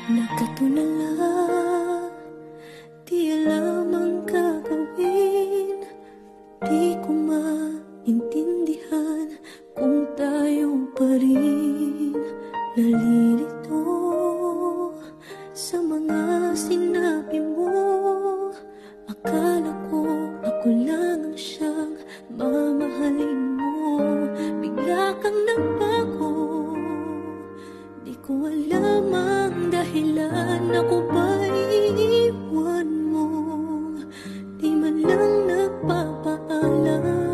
Nagkatulala, di alam ang gagawin. Di ko maintindihan kung tayo pa rin. Nalilito sa mga sinabi mo. Akala ko ako lang ang siyang mamahalin mo. Bigla kang nagbago, di ko alam ang dahilan. Ako ba iiwan mo? Di man lang nagpapaalam.